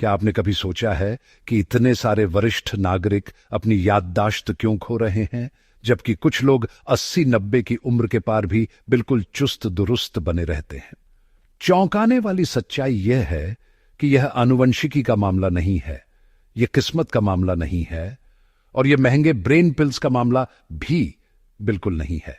क्या आपने कभी सोचा है कि इतने सारे वरिष्ठ नागरिक अपनी याददाश्त क्यों खो रहे हैं, जबकि कुछ लोग 80-90 की उम्र के पार भी बिल्कुल चुस्त दुरुस्त बने रहते हैं। चौंकाने वाली सच्चाई यह है कि यह आनुवंशिकी का मामला नहीं है, यह किस्मत का मामला नहीं है, और यह महंगे ब्रेन पिल्स का मामला भी बिल्कुल नहीं है।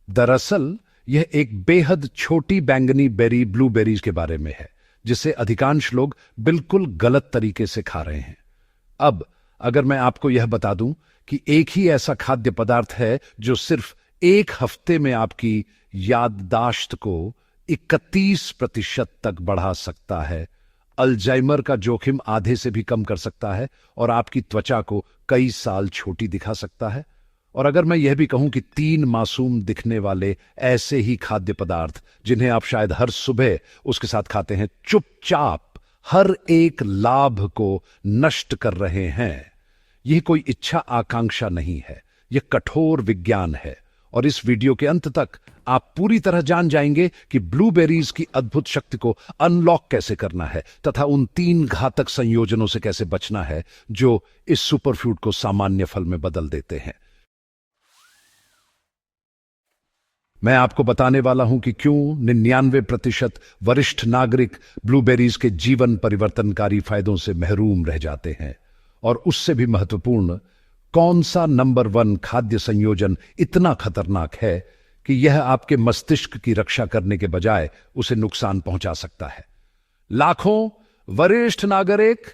दरअसल यह एक बेहद छोटी बैंगनी बेरी ब्लूबेरीज के बारे में है, जिसे अधिकांश लोग बिल्कुल गलत तरीके से खा रहे हैं। अब अगर मैं आपको यह बता दूं कि एक ही ऐसा खाद्य पदार्थ है जो सिर्फ एक हफ्ते में आपकी याददाश्त को 31% तक बढ़ा सकता है, अल्जाइमर का जोखिम आधे से भी कम कर सकता है और आपकी त्वचा को कई साल छोटी दिखा सकता है, और अगर मैं यह भी कहूं कि 3 मासूम दिखने वाले ऐसे ही खाद्य पदार्थ जिन्हें आप शायद हर सुबह उसके साथ खाते हैं, चुपचाप हर एक लाभ को नष्ट कर रहे हैं, यह कोई इच्छा आकांक्षा नहीं है, यह कठोर विज्ञान है। और इस वीडियो के अंत तक आप पूरी तरह जान जाएंगे कि ब्लूबेरीज की अद्भुत शक्ति को अनलॉक कैसे करना है तथा उन 3 घातक संयोजनों से कैसे बचना है जो इस सुपरफ्रूट को सामान्य फल में बदल देते हैं। मैं आपको बताने वाला हूं कि क्यों 99% वरिष्ठ नागरिक ब्लूबेरीज के जीवन परिवर्तनकारी फायदों से महरूम रह जाते हैं, और उससे भी महत्वपूर्ण, कौन सा नंबर 1 खाद्य संयोजन इतना खतरनाक है कि यह आपके मस्तिष्क की रक्षा करने के बजाय उसे नुकसान पहुंचा सकता है। लाखों वरिष्ठ नागरिक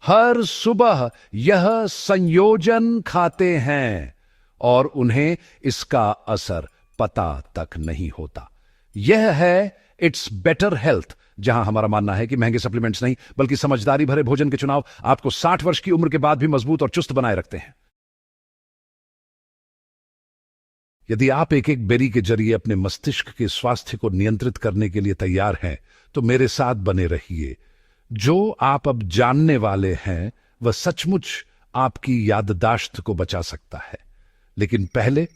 हर सुबह यह संयोजन खाते हैं और उन्हें इसका असर पता तक नहीं होता। यह है इट्स बेटर हेल्थ, जहां हमारा मानना है कि महंगे सप्लीमेंट्स नहीं बल्कि समझदारी भरे भोजन के चुनाव आपको 60 वर्ष की उम्र के बाद भी मजबूत और चुस्त बनाए रखते हैं। यदि आप एक एक बेरी के जरिए अपने मस्तिष्क के स्वास्थ्य को नियंत्रित करने के लिए तैयार हैं, तो मेरे साथ बने रहिए। जो आप अब जानने वाले हैं वह सचमुच आपकी याददाश्त को बचा सकता है। लेकिन पहले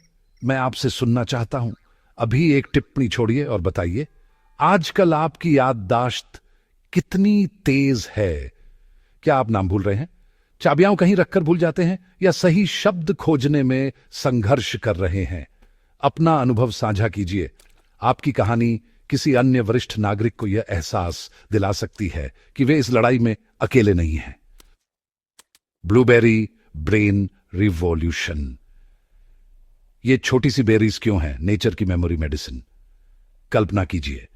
मैं आपसे सुनना चाहता हूं। अभी एक टिप्पणी छोड़िए और बताइए, आजकल आपकी याददाश्त कितनी तेज है? क्या आप नाम भूल रहे हैं, चाबियां कहीं रखकर भूल जाते हैं, या सही शब्द खोजने में संघर्ष कर रहे हैं? अपना अनुभव साझा कीजिए। आपकी कहानी किसी अन्य वरिष्ठ नागरिक को यह एहसास दिला सकती है कि वे इस लड़ाई में अकेले नहीं हैं। Blueberry brain revolution. ये छोटी सी बेरीज क्यों हैं नेचर की मेमोरी मेडिसिन? कल्पना कीजिए,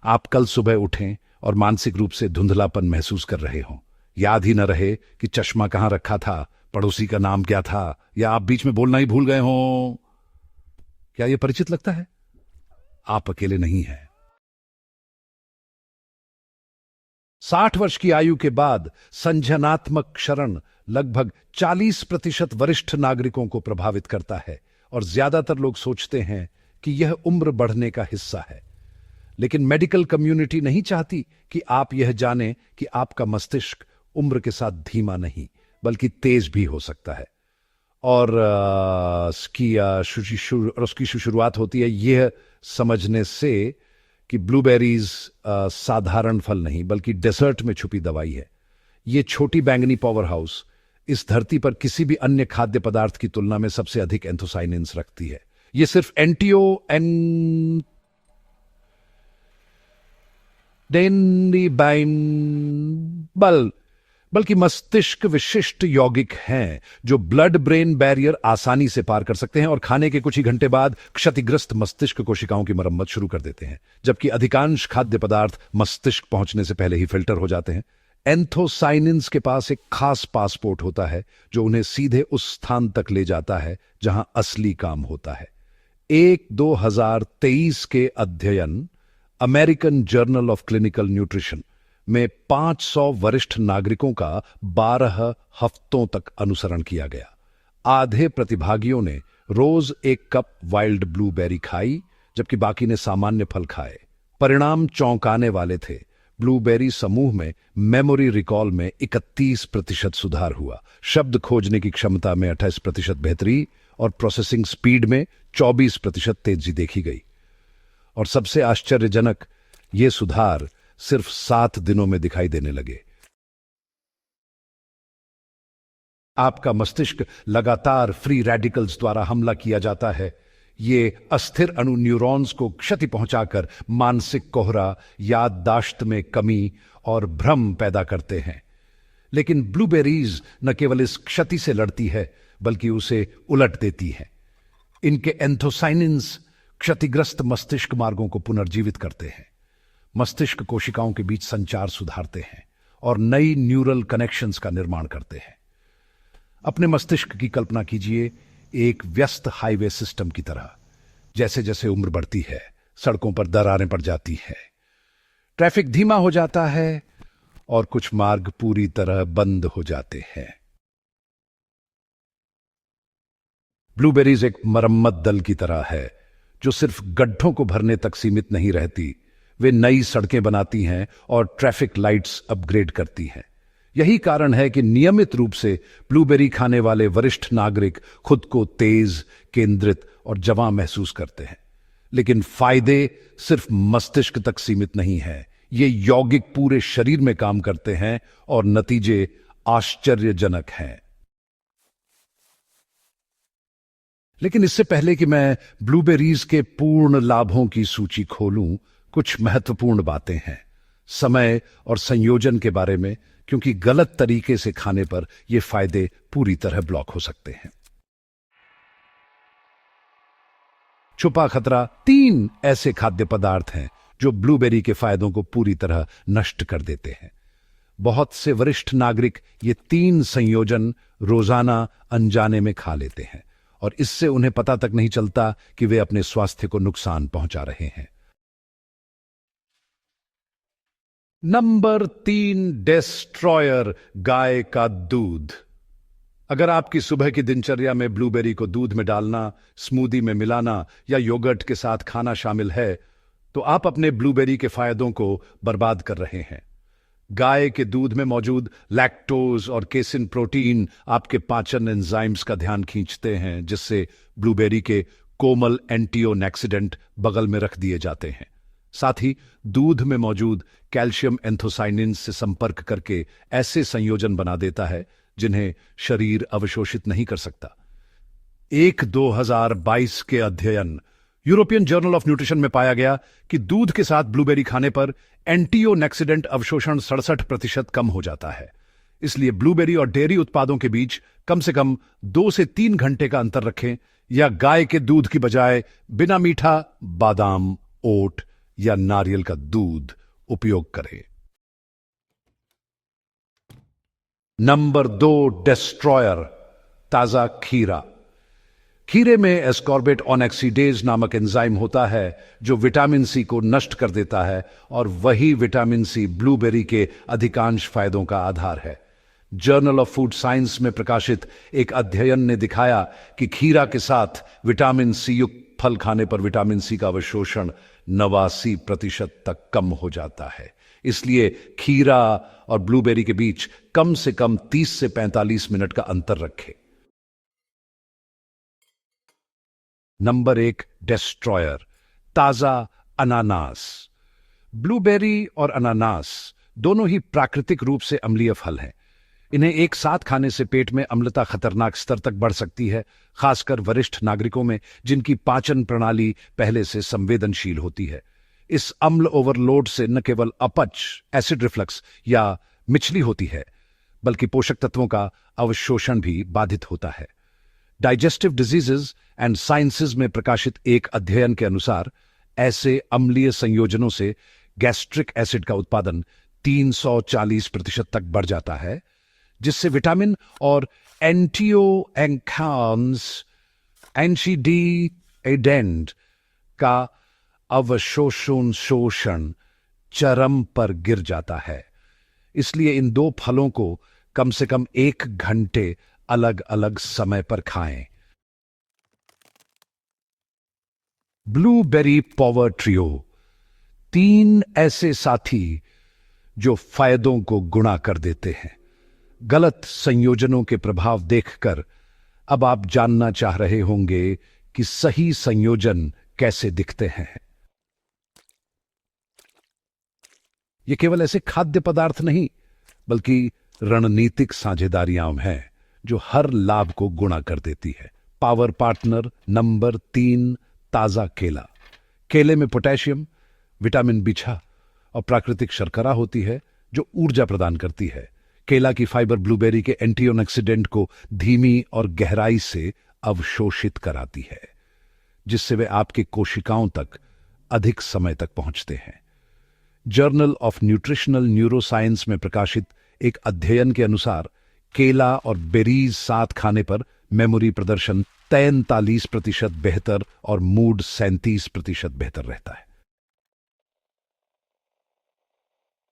आप कल सुबह उठें और मानसिक रूप से धुंधलापन महसूस कर रहे हों। याद ही न रहे कि चश्मा कहां रखा था, पड़ोसी का नाम क्या था, या आप बीच में बोलना ही भूल गए हों। क्या यह परिचित लगता है? आप अकेले नहीं हैं। 60 वर्ष की आयु के बाद संज्ञानात्मक क्षरण लगभग 40% वरिष्ठ नागरिकों को प्रभावित करता है, और ज्यादातर लोग सोचते हैं कि यह उम्र बढ़ने का हिस्सा है। लेकिन मेडिकल कम्युनिटी नहीं चाहती कि आप यह जानें कि आपका मस्तिष्क उम्र के साथ धीमा नहीं बल्कि तेज भी हो सकता है। और उसकी शुरुआत होती है यह समझने से कि ब्लूबेरीज साधारण फल नहीं बल्कि डेजर्ट में छुपी दवाई है। यह छोटी बैंगनी पावर हाउस इस धरती पर किसी भी अन्य खाद्य पदार्थ की तुलना में सबसे अधिक एंथोसाइनिन्स रखती है। यह सिर्फ बल्कि मस्तिष्क विशिष्ट यौगिक हैं जो ब्लड ब्रेन बैरियर आसानी से पार कर सकते हैं और खाने के कुछ ही घंटे बाद क्षतिग्रस्त मस्तिष्क कोशिकाओं की मरम्मत शुरू कर देते हैं, जबकि अधिकांश खाद्य पदार्थ मस्तिष्क पहुंचने से पहले ही फिल्टर हो जाते हैं। एंथोसाइनिन्स के पास एक खास पासपोर्ट होता है जो उन्हें सीधे उस स्थान तक ले जाता है जहां असली काम होता है। एक 2023 के अध्ययन American journal of clinical nutrition में 500 वरिष्ठ नागरिकों का 12 हफ्तों तक अनुसरण किया गया। आधे प्रतिभागियों ने रोज 1 कप वाइल्ड ब्लूबेरी खाई, जबकि बाकी ने सामान्य फल खाए। परिणाम चौंकाने वाले थे। ब्लूबेरी समूह में मेमोरी रिकॉल में 31% सुधार हुआ, शब्द खोजने की क्षमता में 28% बेहतरी और प्रोसेसिंग स्पीड में 24% तेजी देखी गई। और सबसे आश्चर्यजनक, ये सुधार सिर्फ 7 दिनों में दिखाई देने लगे। आपका मस्तिष्क लगातार फ्री रेडिकल्स द्वारा हमला किया जाता है। ये अस्थिर अणु न्यूरॉन्स को क्षति पहुंचाकर मानसिक कोहरा, याददाश्त में कमी और भ्रम पैदा करते हैं। लेकिन ब्लूबेरीज न केवल इस क्षति से लड़ती है बल्कि उसे उलट देती है। इनके एंथोसाइनिन्स क्षतिग्रस्त मस्तिष्क मार्गों को पुनर्जीवित करते हैं, मस्तिष्क कोशिकाओं के बीच संचार सुधारते हैं और नई न्यूरल कनेक्शंस का निर्माण करते हैं। अपने मस्तिष्क की कल्पना कीजिए एक व्यस्त हाईवे सिस्टम की तरह। जैसे जैसे उम्र बढ़ती है, सड़कों पर दरारें पड़ जाती है, ट्रैफिक धीमा हो जाता है और कुछ मार्ग पूरी तरह बंद हो जाते हैं। ब्लूबेरीज एक मरम्मत दल की तरह है जो सिर्फ गड्ढों को भरने तक सीमित नहीं रहती। वे नई सड़कें बनाती हैं और ट्रैफिक लाइट्स अपग्रेड करती हैं। यही कारण है कि नियमित रूप से ब्लूबेरी खाने वाले वरिष्ठ नागरिक खुद को तेज, केंद्रित और जवां महसूस करते हैं। लेकिन फायदे सिर्फ मस्तिष्क तक सीमित नहीं है, ये यौगिक पूरे शरीर में काम करते हैं और नतीजे आश्चर्यजनक हैं। लेकिन इससे पहले कि मैं ब्लूबेरीज के पूर्ण लाभों की सूची खोलूं, कुछ महत्वपूर्ण बातें हैं समय और संयोजन के बारे में, क्योंकि गलत तरीके से खाने पर ये फायदे पूरी तरह ब्लॉक हो सकते हैं। छुपा खतरा: 3 ऐसे खाद्य पदार्थ हैं जो ब्लूबेरी के फायदों को पूरी तरह नष्ट कर देते हैं। बहुत से वरिष्ठ नागरिक ये 3 संयोजन रोजाना अनजाने में खा लेते हैं और इससे उन्हें पता तक नहीं चलता कि वे अपने स्वास्थ्य को नुकसान पहुंचा रहे हैं। नंबर 3, डिस्ट्रॉयर, गाय का दूध। अगर आपकी सुबह की दिनचर्या में ब्लूबेरी को दूध में डालना, स्मूदी में मिलाना या योगर्ट के साथ खाना शामिल है, तो आप अपने ब्लूबेरी के फायदों को बर्बाद कर रहे हैं। गाय के दूध में मौजूद लैक्टोज और केसिन प्रोटीन आपके पाचन एंजाइम्स का ध्यान खींचते हैं, जिससे ब्लूबेरी के कोमल एंटीओक्सिडेंट बगल में रख दिए जाते हैं। साथ ही दूध में मौजूद कैल्शियम एंथोसाइनिन से संपर्क करके ऐसे संयोजन बना देता है जिन्हें शरीर अवशोषित नहीं कर सकता। एक 2022 के अध्ययन यूरोपियन जर्नल ऑफ न्यूट्रिशन में पाया गया कि दूध के साथ ब्लूबेरी खाने पर एंटीओक्सिडेंट अवशोषण 67% कम हो जाता है। इसलिए ब्लूबेरी और डेयरी उत्पादों के बीच कम से कम 2 से 3 घंटे का अंतर रखें या गाय के दूध की बजाय बिना मीठा बादाम, ओट या नारियल का दूध उपयोग करें। नंबर 2, डिस्ट्रॉयर, ताजा खीरा। खीरे में एस्कॉर्बेट ऑक्सीडेज नामक एंजाइम होता है जो विटामिन सी को नष्ट कर देता है और वही विटामिन सी ब्लूबेरी के अधिकांश फायदों का आधार है। जर्नल ऑफ फूड साइंस में प्रकाशित एक अध्ययन ने दिखाया कि खीरा के साथ विटामिन सी युक्त फल खाने पर विटामिन सी का अवशोषण 89% तक कम हो जाता है। इसलिए खीरा और ब्लूबेरी के बीच कम से कम 30 से 45 मिनट का अंतर रखें। नंबर 1, डिस्ट्रॉयर, ताजा अनानास। ब्लूबेरी और अनानास दोनों ही प्राकृतिक रूप से अम्लीय फल हैं। इन्हें एक साथ खाने से पेट में अम्लता खतरनाक स्तर तक बढ़ सकती है, खासकर वरिष्ठ नागरिकों में जिनकी पाचन प्रणाली पहले से संवेदनशील होती है। इस अम्ल ओवरलोड से न केवल अपच, एसिड रिफ्लक्स या मिचली होती है, बल्कि पोषक तत्वों का अवशोषण भी बाधित होता है। डाइजेस्टिव डिजीजेज एंड साइंसेज में प्रकाशित एक अध्ययन के अनुसार ऐसे अम्लीय संयोजनों से गैस्ट्रिक एसिड का उत्पादन 340% तक बढ़ जाता है, जिससे विटामिन और एंटीऑक्सीडेंट का अवशोषण चरम पर गिर जाता है। इसलिए इन 2 फलों को कम से कम 1 घंटे अलग अलग समय पर खाएं। ब्लूबेरी पावर ट्रियो, 3 ऐसे साथी जो फायदों को गुणा कर देते हैं। गलत संयोजनों के प्रभाव देखकर अब आप जानना चाह रहे होंगे कि सही संयोजन कैसे दिखते हैं। ये केवल ऐसे खाद्य पदार्थ नहीं, बल्कि रणनीतिक साझेदारियां हैं जो हर लाभ को गुणा कर देती है। पावर पार्टनर नंबर 3, ताजा केला। केले में पोटेशियम, विटामिन बिछा और प्राकृतिक शर्करा होती है जो ऊर्जा प्रदान करती है। केला की फाइबर ब्लूबेरी के एंटीऑक्सीडेंट को धीमी और गहराई से अवशोषित कराती है, जिससे वे आपके कोशिकाओं तक अधिक समय तक पहुंचते हैं। जर्नल ऑफ न्यूट्रिशनल न्यूरोसाइंस में प्रकाशित एक अध्ययन के अनुसार केला और बेरीज साथ खाने पर मेमोरी प्रदर्शन 43% बेहतर और मूड 37% बेहतर रहता है।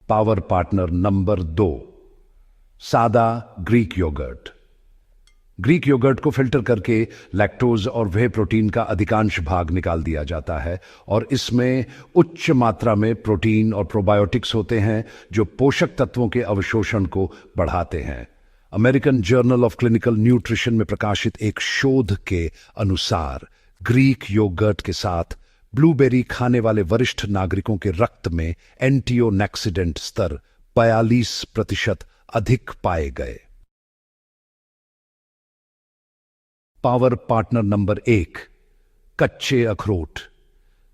पावर पार्टनर नंबर 2, सादा ग्रीक योगर्ट। ग्रीक योगर्ट को फिल्टर करके लैक्टोज और वे प्रोटीन का अधिकांश भाग निकाल दिया जाता है और इसमें उच्च मात्रा में प्रोटीन और प्रोबायोटिक्स होते हैं जो पोषक तत्वों के अवशोषण को बढ़ाते हैं। American journal of clinical nutrition में प्रकाशित एक शोध के अनुसार ग्रीक योगर्ट के साथ ब्लूबेरी खाने वाले वरिष्ठ नागरिकों के रक्त में एंटीऑक्सीडेंट स्तर 42% अधिक पाए गए। पावर पार्टनर नंबर 1, कच्चे अखरोट।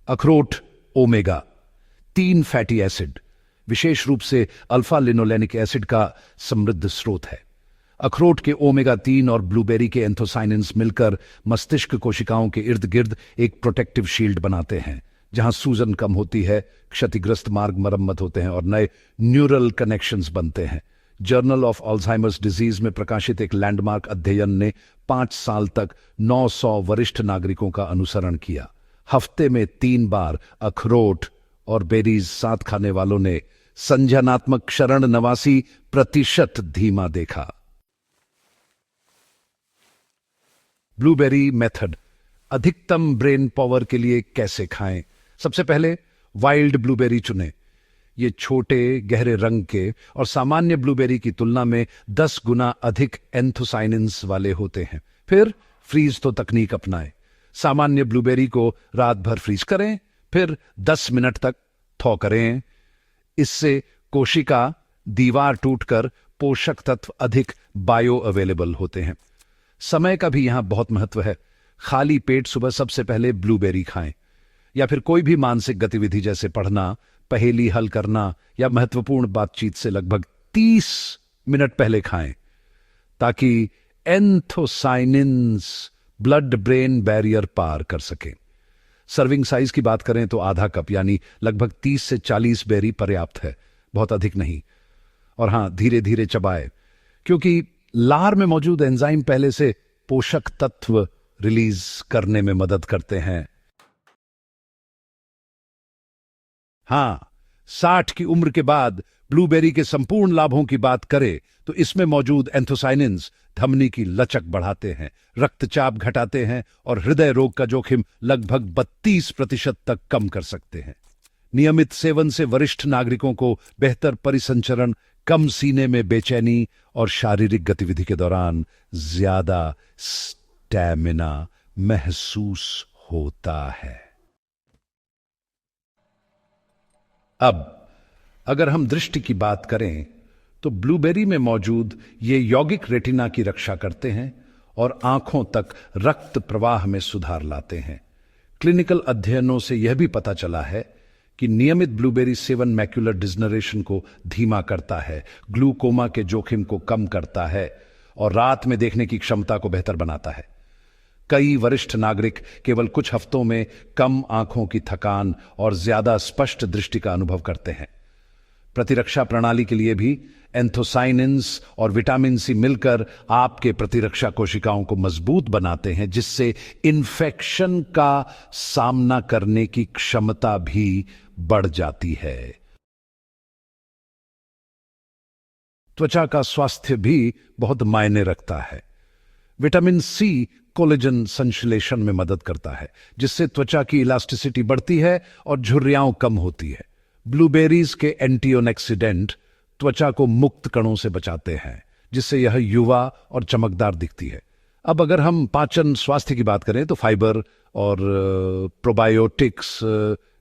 अखरोट ओमेगा 3 फैटी एसिड, विशेष रूप से अल्फा लिनोलेनिक एसिड का समृद्ध स्रोत है। अखरोट के ओमेगा 3 और ब्लूबेरी के एंथोसाइनिन्स मिलकर मस्तिष्क कोशिकाओं के इर्द गिर्द एक प्रोटेक्टिव शील्ड बनाते हैं, जहां सूजन कम होती है, क्षतिग्रस्त मार्ग मरम्मत होते हैं और नए न्यूरल कनेक्शंस बनते हैं। जर्नल ऑफ अल्जाइमर्स डिजीज में प्रकाशित एक लैंडमार्क अध्ययन ने 5 साल तक 900 वरिष्ठ नागरिकों का अनुसरण किया। हफ्ते में 3 बार अखरोट और बेरीज साथ खाने वालों ने संज्ञानात्मक क्षरण 89% धीमा देखा। ब्लूबेरी मेथड, अधिकतम ब्रेन पावर के लिए कैसे खाएं? सबसे पहले वाइल्ड ब्लूबेरी चुनें। ये छोटे गहरे रंग के और सामान्य ब्लूबेरी की तुलना में 10 गुना अधिक एंथोसाइनिन्स वाले होते हैं। फिर फ्रीज तो तकनीक अपनाएं। सामान्य ब्लूबेरी को रात भर फ्रीज करें, फिर 10 मिनट तक थॉ करें। इससे कोशिका दीवार टूटकर पोषक तत्व अधिक बायो अवेलेबल होते हैं। समय का भी यहां बहुत महत्व है। खाली पेट सुबह सबसे पहले ब्लूबेरी खाएं, या फिर कोई भी मानसिक गतिविधि जैसे पढ़ना, पहेली हल करना या महत्वपूर्ण बातचीत से लगभग 30 मिनट पहले खाएं, ताकि एंथोसाइनिन्स ब्लड ब्रेन बैरियर पार कर सकें। सर्विंग साइज की बात करें तो आधा कप यानी लगभग 30 से 40 बेरी पर्याप्त है, बहुत अधिक नहीं। और हां, धीरे धीरे चबाएं, क्योंकि लार में मौजूद एंजाइम पहले से पोषक तत्व रिलीज करने में मदद करते हैं। हां, 60 की उम्र के बाद ब्लूबेरी के संपूर्ण लाभों की बात करें तो इसमें मौजूद एंथोसाइनिन्स धमनी की लचक बढ़ाते हैं, रक्तचाप घटाते हैं और हृदय रोग का जोखिम लगभग 32% तक कम कर सकते हैं। नियमित सेवन से वरिष्ठ नागरिकों को बेहतर परिसंचरण, कम सीने में बेचैनी और शारीरिक गतिविधि के दौरान ज्यादा स्टैमिना महसूस होता है। अब अगर हम दृष्टि की बात करें तो ब्लूबेरी में मौजूद ये यौगिक रेटिना की रक्षा करते हैं और आंखों तक रक्त प्रवाह में सुधार लाते हैं। क्लिनिकल अध्ययनों से यह भी पता चला है कि नियमित ब्लूबेरी सेवन मैक्युलर डिजनरेशन को धीमा करता है, ग्लूकोमा के जोखिम को कम करता है और रात में देखने की क्षमता को बेहतर बनाता है। कई वरिष्ठ नागरिक केवल कुछ हफ्तों में कम आंखों की थकान और ज्यादा स्पष्ट दृष्टि का अनुभव करते हैं। प्रतिरक्षा प्रणाली के लिए भी एंथोसाइनिन्स और विटामिन सी मिलकर आपके प्रतिरक्षा कोशिकाओं को मजबूत बनाते हैं, जिससे इन्फेक्शन का सामना करने की क्षमता भी बढ़ जाती है। त्वचा का स्वास्थ्य भी बहुत मायने रखता है। विटामिन सी कोलेजन संश्लेषण में मदद करता है, जिससे त्वचा की इलास्टिसिटी बढ़ती है और झुर्रियां कम होती है। ब्लूबेरीज के एंटीऑक्सीडेंट त्वचा को मुक्त कणों से बचाते हैं, जिससे यह युवा और चमकदार दिखती है। अब अगर हम पाचन स्वास्थ्य की बात करें तो फाइबर और प्रोबायोटिक्स,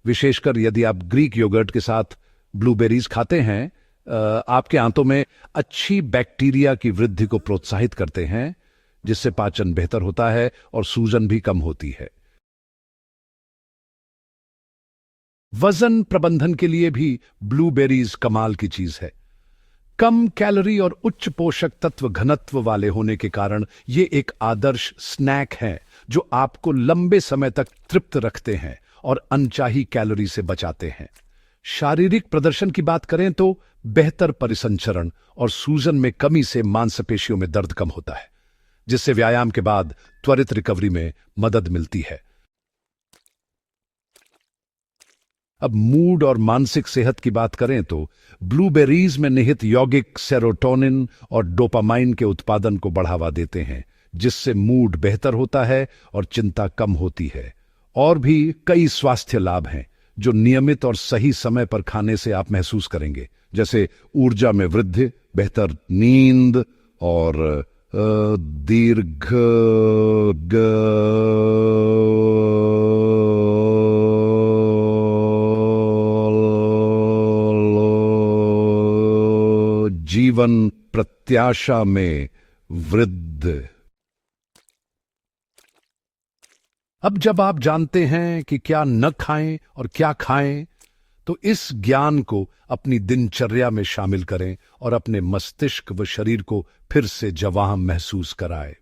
विशेषकर यदि आप ग्रीक योगर्ट के साथ ब्लूबेरीज खाते हैं, आपके आंतों में अच्छी बैक्टीरिया की वृद्धि को प्रोत्साहित करते हैं, जिससे पाचन बेहतर होता है और सूजन भी कम होती है। वजन प्रबंधन के लिए भी ब्लूबेरीज कमाल की चीज है। कम कैलोरी और उच्च पोषक तत्व घनत्व वाले होने के कारण ये एक आदर्श स्नैक है जो आपको लंबे समय तक तृप्त रखते हैं और अनचाही कैलोरी से बचाते हैं। शारीरिक प्रदर्शन की बात करें तो बेहतर परिसंचरण और सूजन में कमी से मांसपेशियों में दर्द कम होता है, जिससे व्यायाम के बाद त्वरित रिकवरी में मदद मिलती है। अब मूड और मानसिक सेहत की बात करें तो ब्लूबेरीज में निहित यौगिक सेरोटोनिन और डोपामाइन के उत्पादन को बढ़ावा देते हैं, जिससे मूड बेहतर होता है और चिंता कम होती है। और भी कई स्वास्थ्य लाभ हैं जो नियमित और सही समय पर खाने से आप महसूस करेंगे, जैसे ऊर्जा में वृद्धि, बेहतर नींद और दीर्घ जीवन प्रत्याशा में वृद्धि। अब जब आप जानते हैं कि क्या न खाएं और क्या खाएं, तो इस ज्ञान को अपनी दिनचर्या में शामिल करें और अपने मस्तिष्क व शरीर को फिर से जवां महसूस कराएं।